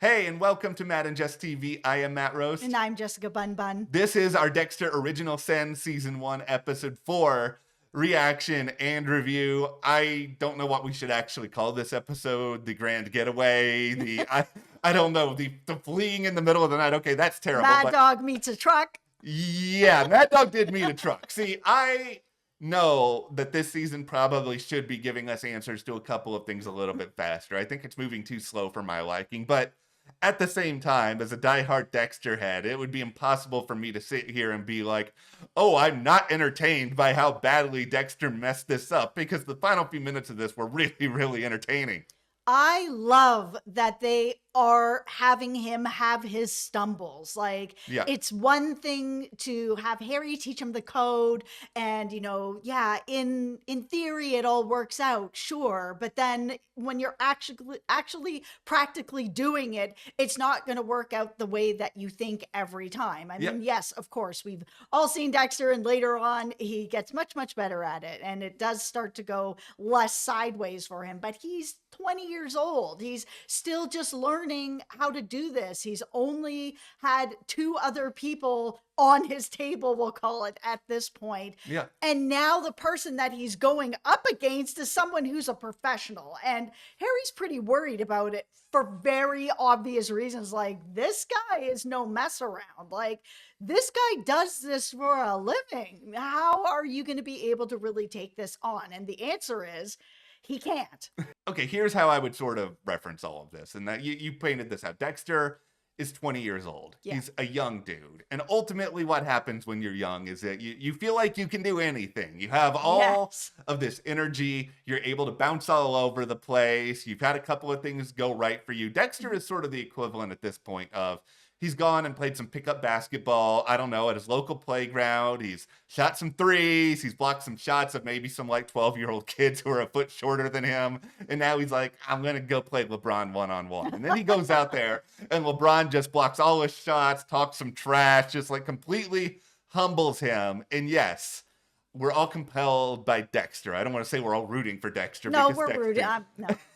Hey, and welcome to Matt and Jess TV. I am Matt Roast. And I'm Jessica Bun Bun. This is our Dexter Original Sin Season 1, Episode 4 reaction and review. I don't know what we should actually call this episode. The grand getaway, I don't know, the fleeing in the middle of the night. Okay, that's terrible. Mad Dog meets a truck. Yeah, Mad Dog did meet a truck. See, I know that this season probably should be giving us answers to a couple of things a little bit faster. I think it's moving too slow for my liking, but at the same time, as a diehard Dexter head, it would be impossible for me to sit here and be like, oh, I'm not entertained by how badly Dexter messed this up, because the final few minutes of this were really, really entertaining. I love that they are having him have his stumbles. Like, It's one thing to have Harry teach him the code and, in theory it all works out, sure. But then when you're actually practically doing it, it's not going to work out the way that you think every time. I mean, yes, of course, we've all seen Dexter, and later on he gets much, much better at it. And it does start to go less sideways for him. But he's 20 years old. He's still just learning how to do this. He's only had 2 other people on his table, we'll call it, at this point. Yeah. And now the person that he's going up against is someone who's a professional. And Harry's pretty worried about it for very obvious reasons. Like, this guy is no mess around. Like, this guy does this for a living. How are you going to be able to really take this on? And the answer is, he can't. Okay, here's how I would sort of reference all of this. And that you painted this out. Dexter is 20 years old. Yeah. He's a young dude. And ultimately what happens when you're young is that you feel like you can do anything. You have all of this energy. You're able to bounce all over the place. You've had a couple of things go right for you. Dexter is sort of the equivalent at this point of, he's gone and played some pickup basketball, I don't know, at his local playground. He's shot some threes. He's blocked some shots of maybe some like 12-year-old kids who are a foot shorter than him. And now he's like, I'm going to go play LeBron one-on-one. And then he goes out there and LeBron just blocks all his shots, talks some trash, just like completely humbles him. And yes, we're all compelled by Dexter. I don't want to say we're all rooting for Dexter. No, we're rooting.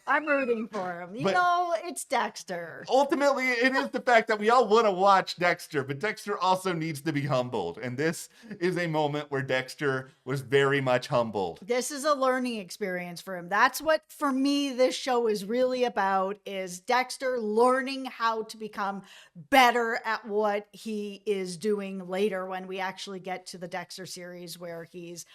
I'm rooting for him. It's Dexter. Ultimately, it is the fact that we all want to watch Dexter, but Dexter also needs to be humbled. And this is a moment where Dexter was very much humbled. This is a learning experience for him. That's what, for me, this show is really about, is Dexter learning how to become better at what he is doing later when we actually get to the Dexter series where he's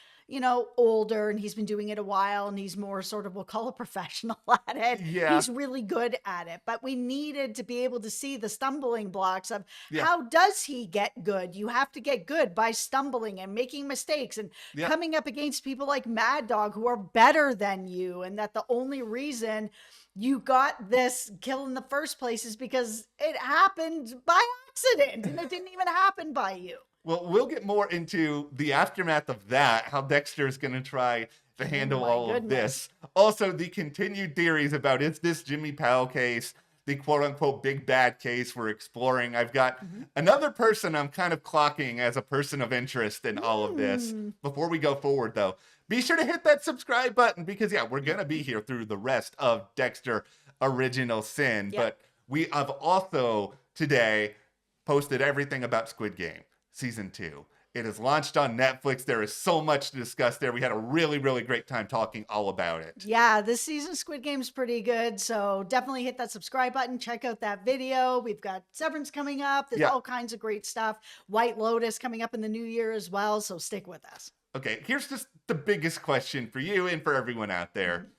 older and he's been doing it a while and he's more sort of, we'll call a professional at it. Yeah. He's really good at it, but we needed to be able to see the stumbling blocks of how does he get good? You have to get good by stumbling and making mistakes and coming up against people like Mad Dog who are better than you. And that the only reason you got this kill in the first place is because it happened by accident and it didn't even happen by you. Well, we'll get more into the aftermath of that, how Dexter is going to try to handle all of this. Also, the continued theories about, is this Jimmy Powell case the quote-unquote big bad case we're exploring? I've got another person I'm kind of clocking as a person of interest in all of this. Before we go forward, though, be sure to hit that subscribe button because, we're going to be here through the rest of Dexter Original Sin. But we have also today posted everything about Squid Game Season 2. It is launched on Netflix. There is so much to discuss there. We had a really, really great time talking all about it. Yeah, this season Squid Game's pretty good. So definitely hit that subscribe button. Check out that video. We've got Severance coming up. There's all kinds of great stuff. White Lotus coming up in the new year as well. So stick with us. Okay, here's just the biggest question for you and for everyone out there.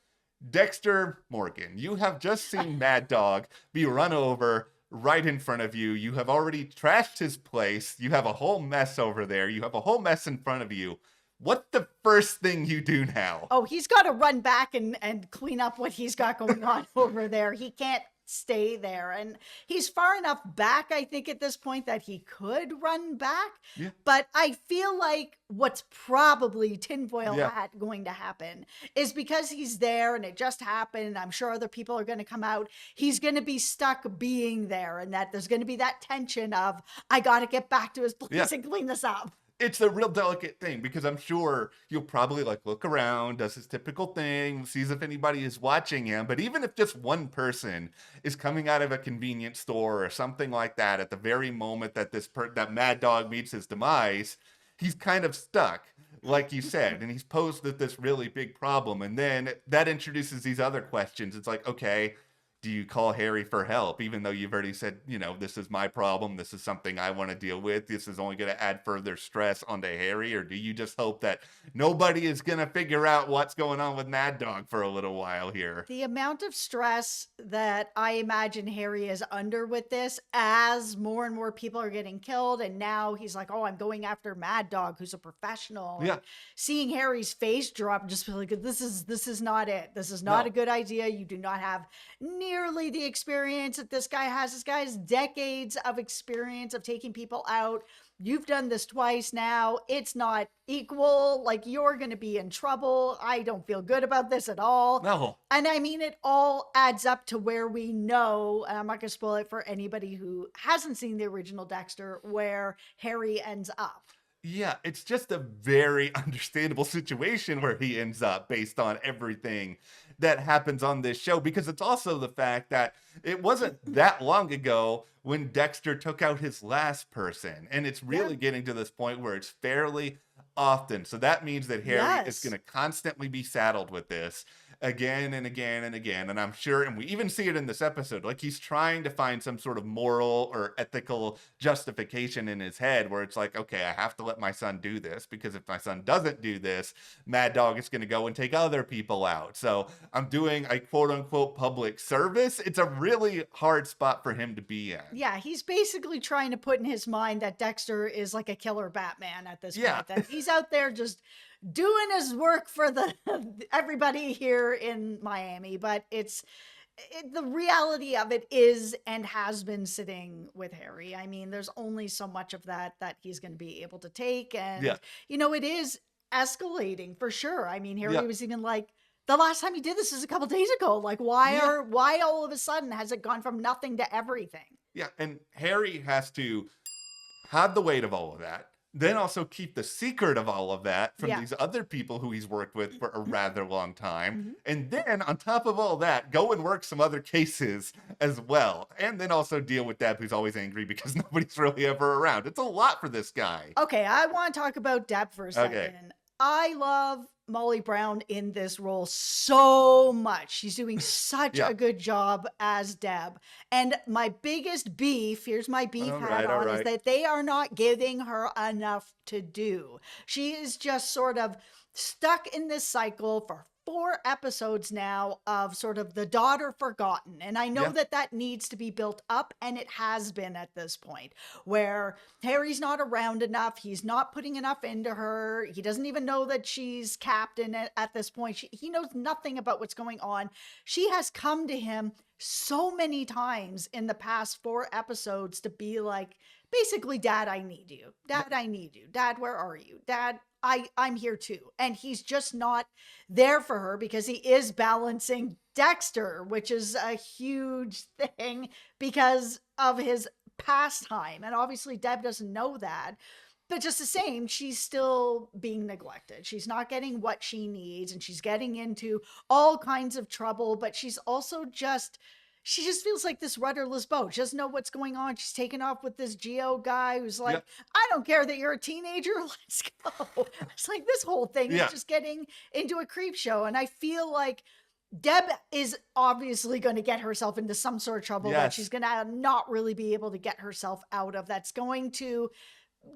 Dexter Morgan, you have just seen Mad Dog be run over right in front of you. You have already trashed his place. You have a whole mess over there. You have a whole mess in front of you. What's the first thing you do now? Oh, he's got to run back and clean up what he's got going on over there. He can't stay there. And he's far enough back, I think, at this point that he could run back. Yeah. But I feel like what's probably tinfoil hat going to happen is because he's there and it just happened. I'm sure other people are going to come out. He's going to be stuck being there, and that there's going to be that tension of, I got to get back to his place and clean this up. it's a real delicate thing because I'm sure you'll probably like look around, does his typical thing, sees if anybody is watching him. But even if just one person is coming out of a convenience store or something like that at the very moment that that Mad Dog meets his demise, he's kind of stuck, like you said, and he's posed with this really big problem. And then that introduces these other questions. It's like, okay, do you call Harry for help, even though you've already said, this is my problem, this is something I want to deal with, this is only going to add further stress onto Harry? Or do you just hope that nobody is going to figure out what's going on with Mad Dog for a little while here? The amount of stress that I imagine Harry is under with this, as more and more people are getting killed, and now he's like, oh, I'm going after Mad Dog, who's a professional. Yeah. And seeing Harry's face drop, just feel like this is not it. This is not a good idea. You do not have nearly the experience that this guy has. This guy has decades of experience of taking people out. You've done this twice now. It's not equal. Like, you're going to be in trouble. I don't feel good about this at all. No. And I mean, it all adds up to where we know, and I'm not going to spoil it for anybody who hasn't seen the original Dexter, where Harry ends up. Yeah, it's just a very understandable situation where he ends up based on everything that happens on this show, because it's also the fact that it wasn't that long ago when Dexter took out his last person, and it's really getting to this point where it's fairly often. So that means that Harry is going to constantly be saddled with this again and again and again. And I'm sure, and we even see it in this episode, like he's trying to find some sort of moral or ethical justification in his head where it's like, okay, I have to let my son do this, because if my son doesn't do this, Mad Dog is going to go and take other people out. So I'm doing a quote unquote public service. It's a really hard spot for him to be in. Yeah, he's basically trying to put in his mind that Dexter is like a killer Batman at this point. That he's out there just doing his work for everybody here in Miami. But the reality of it is and has been sitting with Harry. I mean, there's only so much of that he's going to be able to take. And, it is escalating for sure. I mean, Harry was even like, the last time he did this is a couple days ago. Like, why all of a sudden has it gone from nothing to everything? Yeah, and Harry has to have the weight of all of that, then also keep the secret of all of that from these other people who he's worked with for a rather long time. And then on top of all that, go and work some other cases as well. And then also deal with Deb, who's always angry because nobody's really ever around. It's a lot for this guy. Okay, I want to talk about Deb for a second. I love Molly Brown in this role so much. She's doing such a good job as Deb. And my biggest beef, here's my beef hat on, is that they are not giving her enough to do. She is just sort of stuck in this cycle for 4 episodes now of sort of the daughter forgotten. And I know that needs to be built up, and it has been at this point, where Harry's not around enough. He's not putting enough into her. He doesn't even know that she's captain at this point. He knows nothing about what's going on. She has come to him so many times in the past 4 episodes to be like, basically, Dad, I need you. Dad, I need you. Dad, where are you? Dad, I'm here too. And he's just not there for her because he is balancing Dexter, which is a huge thing because of his pastime. And obviously Deb doesn't know that. But just the same, she's still being neglected. She's not getting what she needs, and she's getting into all kinds of trouble, but she's also she just feels like this rudderless boat. She doesn't know what's going on. She's taken off with this Geo guy who's like, I don't care that you're a teenager. Let's go. It's like this whole thing is just getting into a creep show. And I feel like Deb is obviously going to get herself into some sort of trouble that she's going to not really be able to get herself out of. That's going to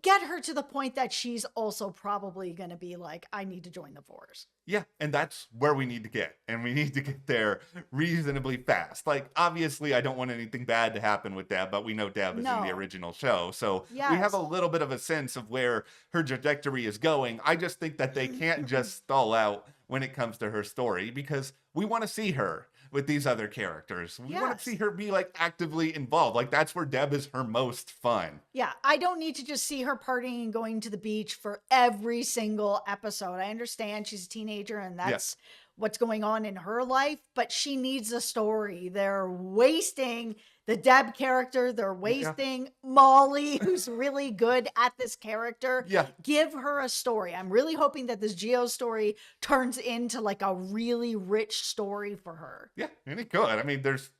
get her to the point that she's also probably going to be like, I need to join the force. Yeah, and that's where we need to get. And we need to get there reasonably fast. Like, obviously, I don't want anything bad to happen with Deb, but we know Deb is in the original show. So we have a little bit of a sense of where her trajectory is going. I just think that they can't just stall out when it comes to her story, because we want to see her with these other characters. We want to see her be like actively involved. Like, that's where Deb is her most fun. Yeah, I don't need to just see her partying and going to the beach for every single episode. I understand she's a teenager and that's what's going on in her life, but she needs a story. They're wasting the Deb character, they're Yeah. wasting Molly, who's really good at this character. Yeah. Give her a story. I'm really hoping that this Geo story turns into like a really rich story for her. Yeah, and it could. I mean, there's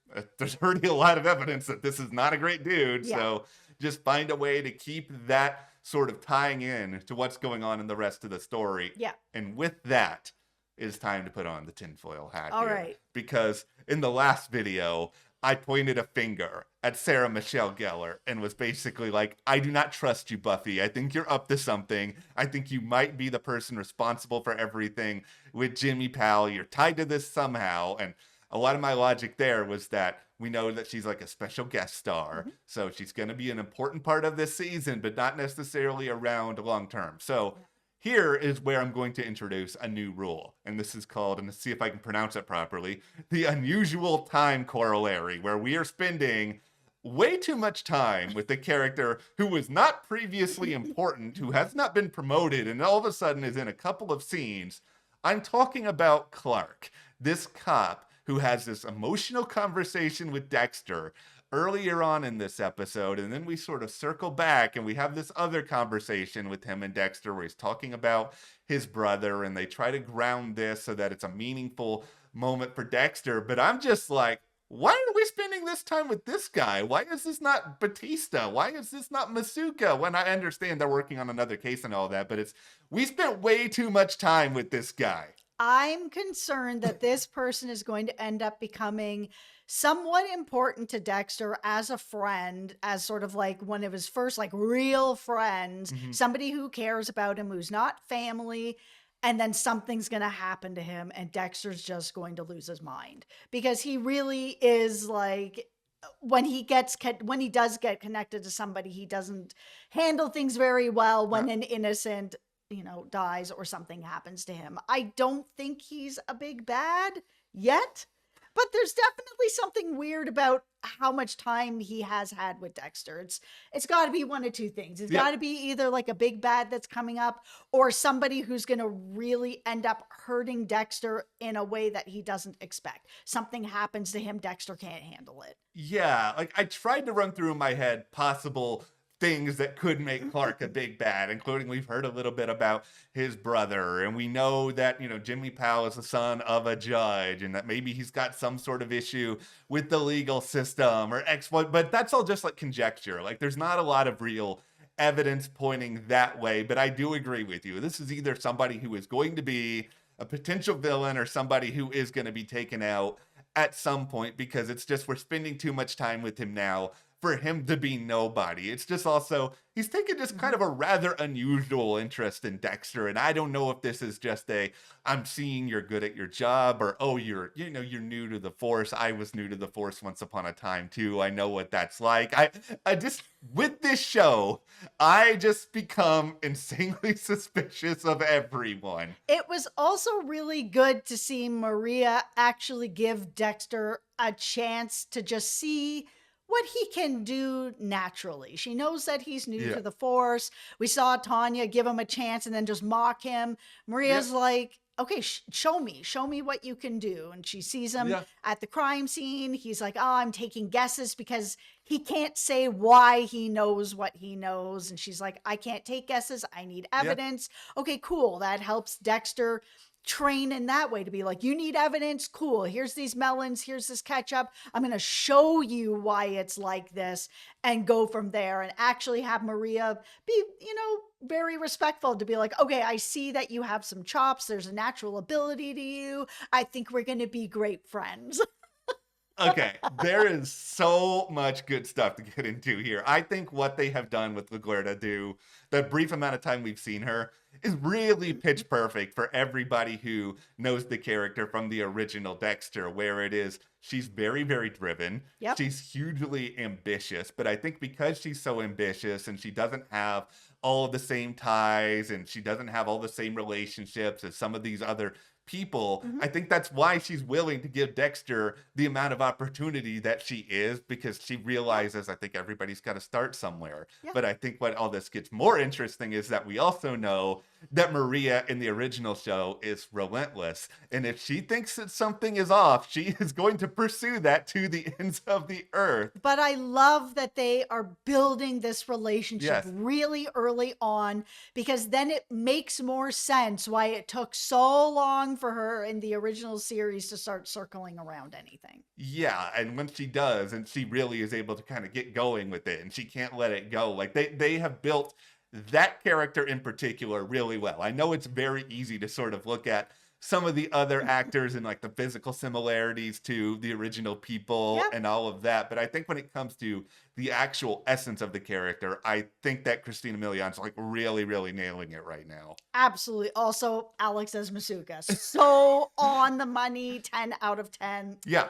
already a lot of evidence that this is not a great dude. Yeah. So just find a way to keep that sort of tying in to what's going on in the rest of the story. Yeah. And with that, it's time to put on the tinfoil hat All here. right. Because in the last video, I pointed a finger at Sarah Michelle Gellar and was basically like, I do not trust you, Buffy. I think you're up to something. I think you might be the person responsible for everything with Jimmy Powell. You're tied to this somehow. And a lot of my logic there was that we know that she's like a special guest star. Mm-hmm. So she's going to be an important part of this season, but not necessarily around long term. So here is where I'm going to introduce a new rule. And this is called, and let's see if I can pronounce it properly, the unusual time corollary, where we are spending way too much time with the character who was not previously important, who has not been promoted, and all of a sudden is in a couple of scenes. I'm talking about Clark, this cop who has this emotional conversation with Dexter earlier on in this episode, and then we sort of circle back and we have this other conversation with him and Dexter where he's talking about his brother, and they try to ground this so that it's a meaningful moment for Dexter. But I'm just like, why are we spending this time with this guy? Why is this not Batista? Why is this not Masuka? When I understand they're working on another case and all that, but we spent way too much time with this guy. I'm concerned that this person is going to end up becoming somewhat important to Dexter as a friend, as sort of like one of his first like real friends, somebody who cares about him, who's not family. And then something's going to happen to him and Dexter's just going to lose his mind, because he really is like, when he does get connected to somebody, he doesn't handle things very well when an innocent, dies or something happens to him. I don't think he's a big bad yet, but there's definitely something weird about how much time he has had with Dexter. It's got to be one of two things. It's got to be either like a big bad that's coming up, or somebody who's going to really end up hurting Dexter in a way that he doesn't expect. Something happens to him, Dexter can't handle it. Yeah, like I tried to run through in my head possible things that could make Clark a big bad, including we've heard a little bit about his brother, and we know that, Jimmy Powell is the son of a judge, and that maybe he's got some sort of issue with the legal system or but that's all just like conjecture. Like there's not a lot of real evidence pointing that way, but I do agree with you. This is either somebody who is going to be a potential villain or somebody who is going to be taken out at some point, because it's just we're spending too much time with him now for him to be nobody. It's just also, he's taken just kind of a rather unusual interest in Dexter. And I don't know if this is just I'm seeing you're good at your job, or, oh, you're new to the Force. I was new to the Force once upon a time too. I know what that's like. I just, with this show, I just become insanely suspicious of everyone. It was also really good to see Maria actually give Dexter a chance to just see what he can do naturally. She knows that he's new to the Force. We saw Tanya give him a chance and then just mock him. Maria's like, okay, show me what you can do. And she sees him at the crime scene. He's like, oh, I'm taking guesses, because he can't say why he knows what he knows. And she's like, I can't take guesses. I need evidence. Okay, cool. That helps Dexter train in that way, to be like, you need evidence, cool, here's these melons, here's this ketchup, I'm gonna show you why it's like this, and go from there, and actually have Maria be very respectful, to be like, okay, I see that you have some chops, there's a natural ability to you, I think we're gonna be great friends. Okay, there is so much good stuff to get into here. I think what they have done with LaGuerta, the brief amount of time we've seen her, is really pitch perfect for everybody who knows the character from the original Dexter, where it is, she's very, very driven. Yep. She's hugely ambitious, but I think because she's so ambitious and she doesn't have all of the same ties and she doesn't have all the same relationships as some of these other people. Mhm. I think that's why she's willing to give Dexter the amount of opportunity that she is, because she realizes, I think everybody's got to start somewhere. Yeah. But I think what all this gets more interesting is that we also know that Maria in the original show is relentless. And if she thinks that something is off, she is going to pursue that to the ends of the earth. But I love that they are building this relationship Yes. really early on, because then it makes more sense why it took so long for her in the original series to start circling around anything. Yeah, and when she does, and she really is able to kind of get going with it, and she can't let it go. Like they have built that character in particular really well. I know it's very easy to sort of look at some of the other actors and like the physical similarities to the original people Yep. and all of that, but I think when it comes to the actual essence of the character, I think that Christina Milian's like really, really nailing it right now. Absolutely. Also, Alex as Masuka. So on the money, 10 out of 10. Yeah.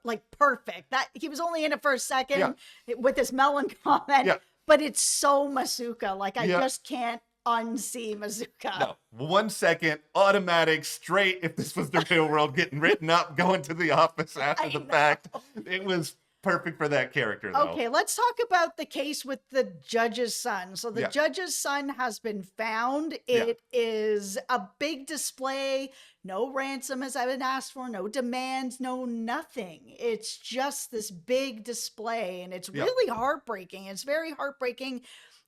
Like perfect. That he was only in it for a second Yeah. with his melon comment, Yeah. but it's so Masuka. Like I Yeah. just can't unsee Masuka. No, 1 second, automatic, straight. If this was the real world, getting written up, going to the office after the fact. It was perfect for that character, though. Okay, let's talk about the case with the judge's son. So the Yeah. judge's son has been found. It is a big display. No ransom has been asked for, no demands, no nothing. It's just this big display, and it's really heartbreaking. It's very heartbreaking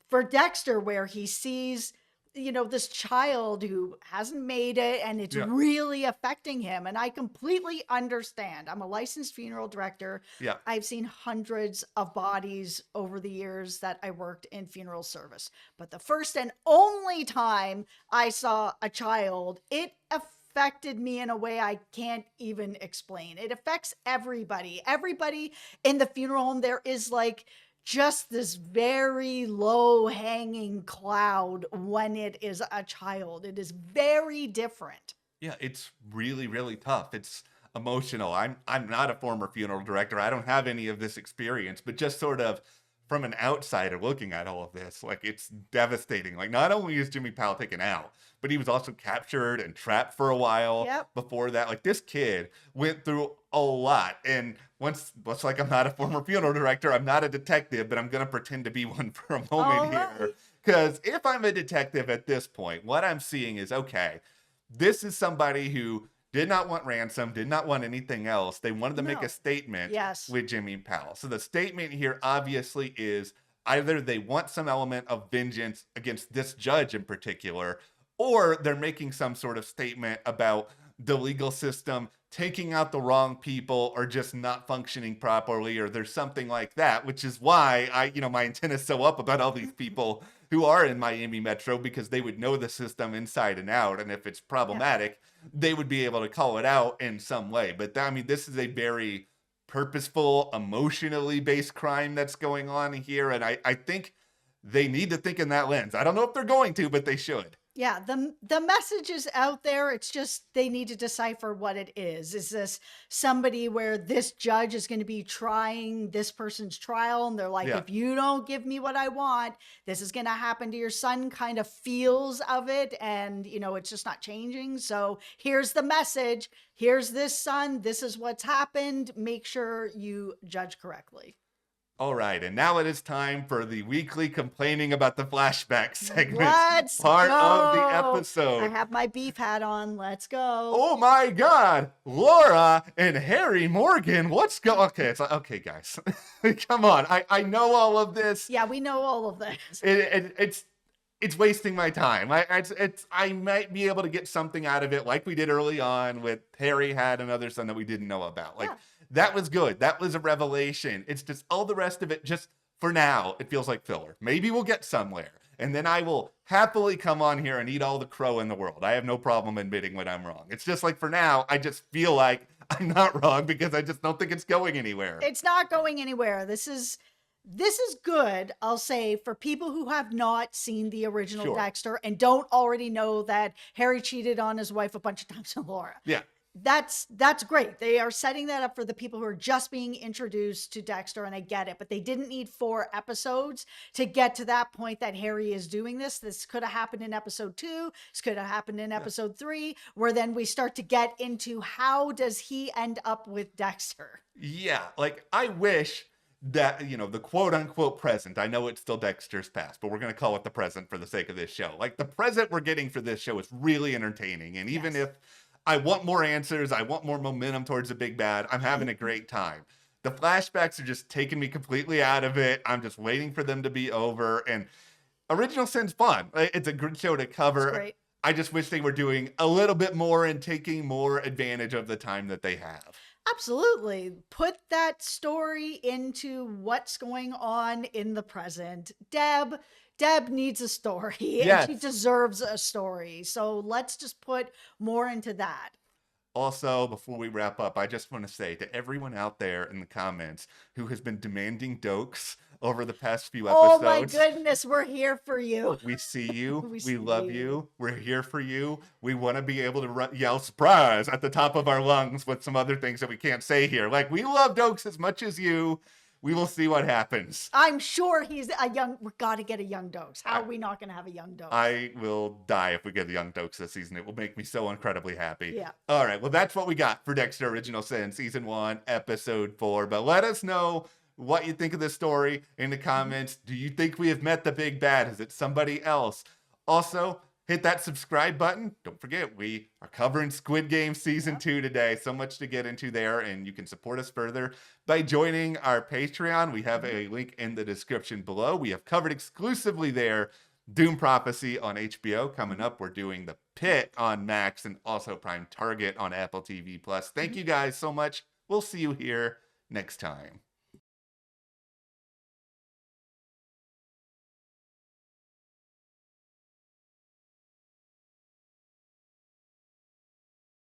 for Dexter, where he sees, this child who hasn't made it, and it's really affecting him. And I completely understand. I'm a licensed funeral director. Yeah. I've seen hundreds of bodies over the years that I worked in funeral service. But the first and only time I saw a child, it affected me in a way I can't even explain. It affects everybody. Everybody in the funeral home, there is like just this very low hanging cloud when it is a child. It is very different. Yeah, it's really, really tough. It's emotional. I'm not a former funeral director. I don't have any of this experience, but just sort of from an outsider looking at all of this, like it's devastating. Like not only is Jimmy Powell taken out, but he was also captured and trapped for a while before that. Like this kid went through a lot. And once like I'm not a former funeral director, I'm not a detective, but I'm going to pretend to be one for a moment here. Because if I'm a detective at this point, what I'm seeing is, okay, this is somebody who did not want ransom, did not want anything else. They wanted to make a statement with Jimmy Powell. So the statement here obviously is either they want some element of vengeance against this judge in particular, or they're making some sort of statement about the legal system taking out the wrong people or just not functioning properly, or there's something like that, which is why my antenna's so up about all these people who are in Miami Metro, because they would know the system inside and out. And if it's problematic, they would be able to call it out in some way. But this is a very purposeful, emotionally based crime that's going on here. And I think they need to think in that lens. I don't know if they're going to, but they should. Yeah, the message is out there. It's just they need to decipher what it is. Is this somebody where this judge is going to be trying this person's trial, and they're like, if you don't give me what I want, this is going to happen to your son, kind of feels of it, and it's just not changing. So here's the message. Here's this son. This is what's happened. Make sure you judge correctly. All right, and now it is time for the weekly complaining about the flashback segment. Let's part go. of the episode. I have my beef hat on. Let's go. Oh my God, Laura and Harry Morgan. What's going? Okay, it's like, okay, guys, come on. I know all of this. Yeah, we know all of this. It's wasting my time. I might be able to get something out of it, like we did early on with Harry had another son that we didn't know about. That was good. That was a revelation. It's just all the rest of it, just for now, it feels like filler. Maybe we'll get somewhere. And then I will happily come on here and eat all the crow in the world. I have no problem admitting when I'm wrong. It's just like for now, I just feel like I'm not wrong because I just don't think it's going anywhere. It's not going anywhere. This is good, I'll say, for people who have not seen the original Dexter and don't already know that Harry cheated on his wife a bunch of times with Laura. Yeah. that's great. They are setting that up for the people who are just being introduced to Dexter, and I get it, but they didn't need 4 episodes to get to that point that Harry is doing this. This could have happened in episode 2. This could have happened in episode 3, where then we start to get into how does he end up with Dexter? Yeah, like I wish that, the quote unquote present, I know it's still Dexter's past, but we're going to call it the present for the sake of this show. Like the present we're getting for this show is really entertaining. And even if I want more answers, I want more momentum towards the big bad, I'm having a great time. The flashbacks are just taking me completely out of it. I'm just waiting for them to be over. And Original Sin's fun. It's a good show to cover. Great. I just wish they were doing a little bit more and taking more advantage of the time that they have. Absolutely. Put that story into what's going on in the present. Deb needs a story, yes. and she deserves a story. So let's just put more into that. Also, before we wrap up, I just want to say to everyone out there in the comments who has been demanding dokes over the past few episodes. Oh my goodness, we're here for you. We see you. we love you. We're here for you. We want to be able to yell surprise at the top of our lungs with some other things that we can't say here. Like, we love dokes as much as you. We will see what happens. I'm sure we've got to get a young Dokes. How are we not going to have a young Dokes? I will die if we get the young Dokes this season. It will make me so incredibly happy. Yeah. All right. Well, that's what we got for Dexter Original Sin, Season 1, Episode 4. But let us know what you think of this story in the comments. Do you think we have met the big bad? Is it somebody else? Also, hit that subscribe button. Don't forget, we are covering Squid Game Season 2 today. So much to get into there, and you can support us further by joining our Patreon. We have a link in the description below. We have covered exclusively there Doom Prophecy on HBO. Coming up, we're doing The Pit on Max and also Prime Target on Apple TV+. Thank you guys so much. We'll see you here next time.